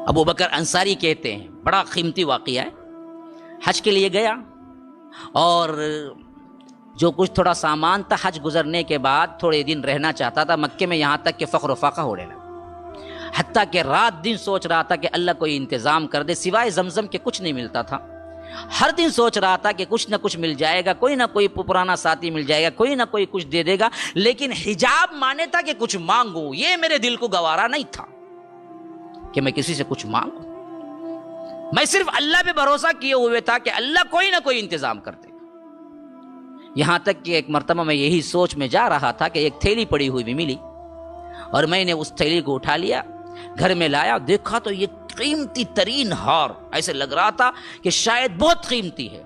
ابو بکر انصاری کہتے ہیں بڑا قیمتی واقعہ ہے، حج کے لیے گیا اور جو کچھ تھوڑا سامان تھا حج گزرنے کے بعد تھوڑے دن رہنا چاہتا تھا مکے میں، یہاں تک کہ فخر و فاقہ ہونے لگا، حتیٰ کہ رات دن سوچ رہا تھا کہ اللہ کوئی انتظام کر دے، سوائے زمزم کے کچھ نہیں ملتا تھا، ہر دن سوچ رہا تھا کہ کچھ نہ کچھ مل جائے گا، کوئی نہ کوئی پرانا ساتھی مل جائے گا، کوئی نہ کوئی کچھ دے دے گا، لیکن حجاب مانے تھا کہ کچھ مانگوں، یہ میرے دل کو گوارا نہیں تھا کہ میں کسی سے کچھ مانگوں، میں صرف اللہ پہ بھروسہ کیے ہوئے تھا کہ اللہ کوئی نہ کوئی انتظام کر دے گا۔ یہاں تک کہ ایک مرتبہ میں یہی سوچ میں جا رہا تھا کہ ایک تھیلی پڑی ہوئی بھی ملی اور میں نے اس تھیلی کو اٹھا لیا، گھر میں لایا، دیکھا تو یہ قیمتی ترین ہار، ایسے لگ رہا تھا کہ شاید بہت قیمتی ہے،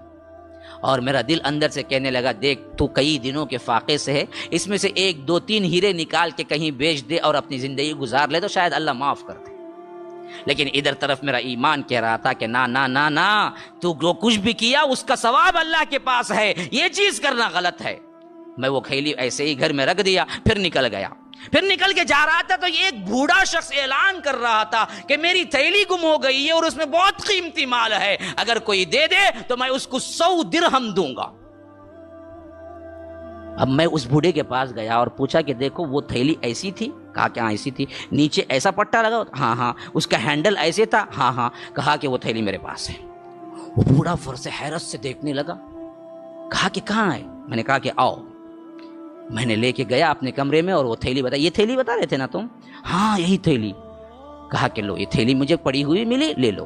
اور میرا دل اندر سے کہنے لگا دیکھ تو کئی دنوں کے فاقے سے ہے، اس میں سے 1 2 3 ہیرے نکال کے کہیں بیچ دے اور اپنی زندگی گزار لے تو شاید اللہ معاف کر دے، لیکن ادھر طرف میرا ایمان کہہ رہا تھا کہ نہ نہ نہ نہ، تو جو کچھ بھی کیا اس کا ثواب اللہ کے پاس ہے، یہ چیز کرنا غلط ہے۔ میں وہ تھیلی ایسے ہی گھر میں رکھ دیا، پھر نکل گیا، پھر نکل کے جا رہا تھا تو یہ ایک بوڑھا شخص اعلان کر رہا تھا کہ میری تھیلی گم ہو گئی ہے اور اس میں بہت قیمتی مال ہے، اگر کوئی دے دے تو میں اس کو 100 درہم دوں گا۔ اب میں اس بوڑھے کے پاس گیا اور پوچھا کہ دیکھو وہ تھیلی ایسی تھی؟ کہا کہ ہاں ایسی تھی۔ نیچے ایسا پٹا لگا؟ ہاں ہاں۔ اس کا ہینڈل ایسے تھا؟ ہاں ہاں۔ کہا کہ وہ تھیلی میرے پاس ہے۔ وہ بوڑھا فر سے حیرت سے دیکھنے لگا، کہا کہ کہاں ہے؟ میں نے کہا کہ آؤ۔ میں نے لے کے گیا اپنے کمرے میں اور وہ تھیلی بتائی، یہ تھیلی بتا رہے تھے نا تم؟ ہاں یہی تھیلی۔ کہا کہ لو یہ تھیلی مجھے پڑی ہوئی ملی، لے لو۔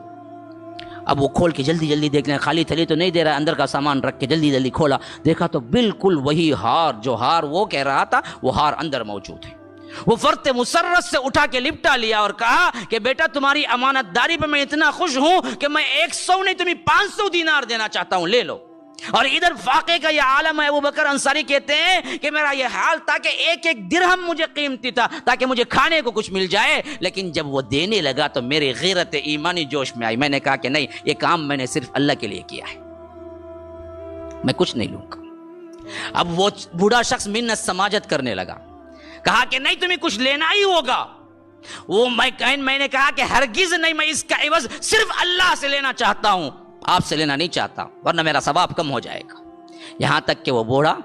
اب وہ کھول کے جلدی جلدی دیکھ لیں، خالی تھیلی تو نہیں دے رہا، اندر کا سامان رکھ کے جلدی جلدی کھولا، دیکھا تو بالکل وہی ہار، جو ہار وہ کہہ رہا تھا وہ ہار اندر موجود ہے۔ وہ فرت مسرت سے اٹھا کے لپٹا لیا اور کہا کہ بیٹا تمہاری امانت داری پہ میں اتنا خوش ہوں کہ میں 100 نہیں تمہیں 500 دینار دینا چاہتا ہوں، لے لو۔ اور ادھر فاقے کا یہ عالم ہے، ابو بکر انصاری کہتے ہیں کہ میرا یہ حال تھا کہ 1 درہم مجھے قیمتی تھا تاکہ مجھے کھانے کو کچھ مل جائے، لیکن جب وہ دینے لگا تو میری غیرت ایمانی جوش میں آئی، میں نے کہا کہ نہیں، یہ کام میں نے صرف اللہ کے لیے کیا ہے، میں کچھ نہیں لوں گا۔ اب وہ بوڑھا شخص منت سماجت کرنے لگا، کہا کہ نہیں تمہیں کچھ لینا ہی ہوگا۔ وہ میں نے کہا کہ ہرگز نہیں، میں اس کا عوض صرف اللہ سے لینا چاہتا ہوں، آپ سے لینا نہیں چاہتا، ورنہ میرا ثواب کم ہو جائے گا۔ یہاں تک کہ وہ بوڑھا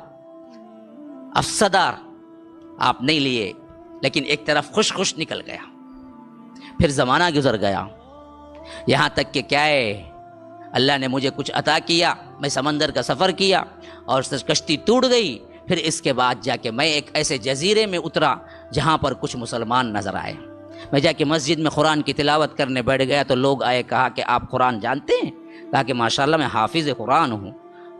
افسدار آپ نہیں لیے، لیکن ایک طرف خوش خوش نکل گیا۔ پھر زمانہ گزر گیا، یہاں تک کہ کیا ہے، اللہ نے مجھے کچھ عطا کیا، میں سمندر کا سفر کیا اور کشتی ٹوٹ گئی۔ پھر اس کے بعد جا کے میں ایک ایسے جزیرے میں اترا جہاں پر کچھ مسلمان نظر آئے، میں جا کے مسجد میں قرآن کی تلاوت کرنے بیٹھ گیا تو لوگ آئے، کہا کہ آپ قرآن جانتے ہیں؟ کہا کہ ماشاءاللہ میں حافظ قرآن ہوں۔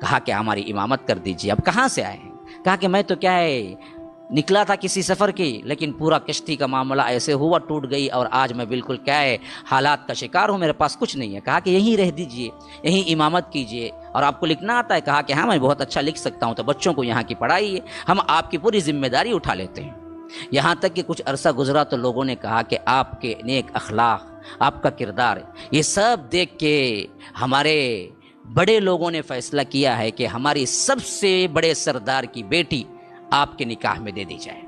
کہا کہ ہماری امامت کر دیجیے۔ اب کہاں سے آئے ہیں؟ کہا کہ میں تو کیا ہے نکلا تھا کسی سفر کی، لیکن پورا کشتی کا معاملہ ایسے ہوا، ٹوٹ گئی اور آج میں بالکل کیا ہے حالات کا شکار ہوں، میرے پاس کچھ نہیں ہے۔ کہا کہ یہیں رہ دیجئے، یہیں امامت کیجئے، اور آپ کو لکھنا آتا ہے؟ کہا کہ ہاں میں بہت اچھا لکھ سکتا ہوں، تو بچوں کو یہاں کی پڑھائی ہے، ہم آپ کی پوری ذمہ داری اٹھا لیتے ہیں۔ یہاں تک کہ کچھ عرصہ گزرا تو لوگوں نے کہا کہ آپ کے نیک اخلاق، آپ کا کردار، یہ سب دیکھ کے ہمارے بڑے لوگوں نے فیصلہ کیا ہے کہ ہماری سب سے بڑے سردار کی بیٹی آپ کے نکاح میں دے دی جائے۔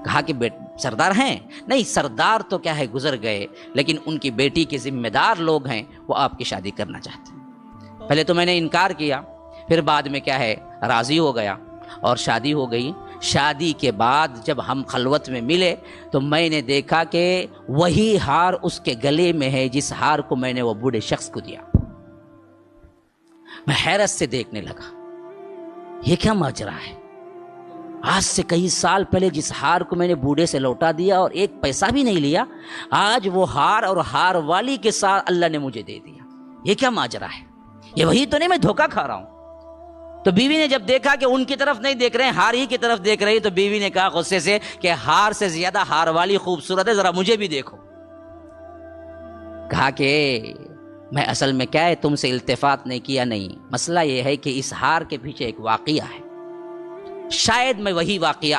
کہا کہ سردار ہیں؟ نہیں، سردار تو کیا ہے گزر گئے، لیکن ان کی بیٹی کے ذمہ دار لوگ ہیں، وہ آپ کی شادی کرنا چاہتے ہیں۔ پہلے تو میں نے انکار کیا، پھر بعد میں کیا ہے راضی ہو گیا اور شادی ہو گئی۔ شادی کے بعد جب ہم خلوت میں ملے تو میں نے دیکھا کہ وہی ہار اس کے گلے میں ہے جس ہار کو میں نے وہ بوڑھے شخص کو دیا۔ میں حیرت سے دیکھنے لگا، یہ کیا ماجرا ہے؟ آج سے کئی سال پہلے جس ہار کو میں نے بوڑھے سے لوٹا دیا اور 1 پیسہ بھی نہیں لیا، آج وہ ہار اور ہار والی کے ساتھ اللہ نے مجھے دے دیا۔ یہ کیا ماجرا ہے؟ یہ وہی تو نہیں میں دھوکہ کھا رہا ہوں؟ تو بیوی نے جب دیکھا کہ ان کی طرف نہیں دیکھ رہے ہیں، ہار ہی کی طرف دیکھ رہی، تو بیوی نے کہا غصے سے کہ ہار سے زیادہ ہار والی خوبصورت ہے، ذرا مجھے بھی دیکھو۔ کہا کہ میں اصل میں کیا ہے تم سے التفات نہیں کیا، نہیں، مسئلہ یہ ہے کہ اس ہار کے پیچھے ایک واقعہ ہے، شاید میں وہی واقعہ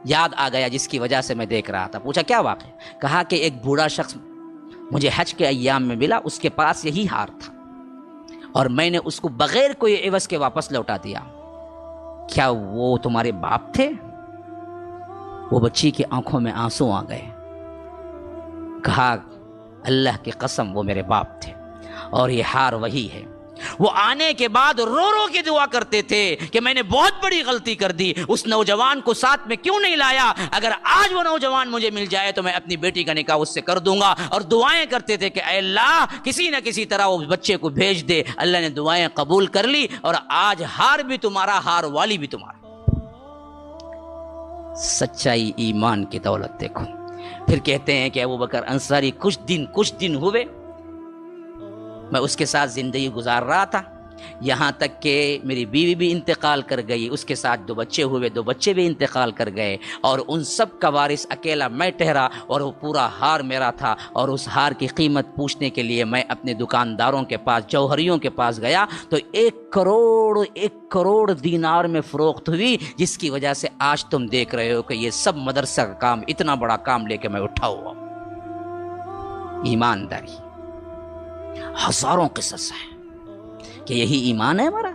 یاد آ گیا جس کی وجہ سے میں دیکھ رہا تھا۔ پوچھا کیا واقعہ؟ کہا کہ ایک بوڑھا شخص مجھے حج کے ایام میں ملا، اس کے پاس یہی ہار تھا اور میں نے اس کو بغیر کوئی عوض کے واپس لوٹا دیا۔ کیا وہ تمہارے باپ تھے؟ وہ بچی کی آنکھوں میں آنسو آ گئے۔ کہا اللہ کی قسم وہ میرے باپ تھے اور یہ ہار وہی ہے۔ وہ آنے کے بعد رو رو کے دعا کرتے تھے کہ میں نے بہت بڑی غلطی کر دی، اس نوجوان کو ساتھ میں کیوں نہیں لایا، اگر آج وہ نوجوان مجھے مل جائے تو میں اپنی بیٹی کا نکاح اس سے کر دوں گا، اور دعائیں کرتے تھے کہ اے اللہ کسی نہ کسی طرح وہ بچے کو بھیج دے۔ اللہ نے دعائیں قبول کر لی اور آج ہار بھی تمہارا، ہار والی بھی تمہارا۔ سچائی ایمان کی دولت دیکھو۔ پھر کہتے ہیں کہ ابوبکر انصاری کچھ دن ہوئے میں اس کے ساتھ زندگی گزار رہا تھا، یہاں تک کہ میری بیوی بھی انتقال کر گئی، اس کے ساتھ 2 بچے ہوئے، 2 بچے بھی انتقال کر گئے، اور ان سب کا وارث اکیلا میں ٹھہرا، اور وہ پورا ہار میرا تھا، اور اس ہار کی قیمت پوچھنے کے لیے میں اپنے دکانداروں کے پاس، جوہریوں کے پاس گیا تو 1 کروڑ دینار میں فروخت ہوئی، جس کی وجہ سے آج تم دیکھ رہے ہو کہ یہ سب مدرسہ کا کام، اتنا بڑا کام لے کے میں اٹھا ہوا۔ ایمانداری، ہزاروں قصص ہیں کہ یہی ایمان ہے ہمارا۔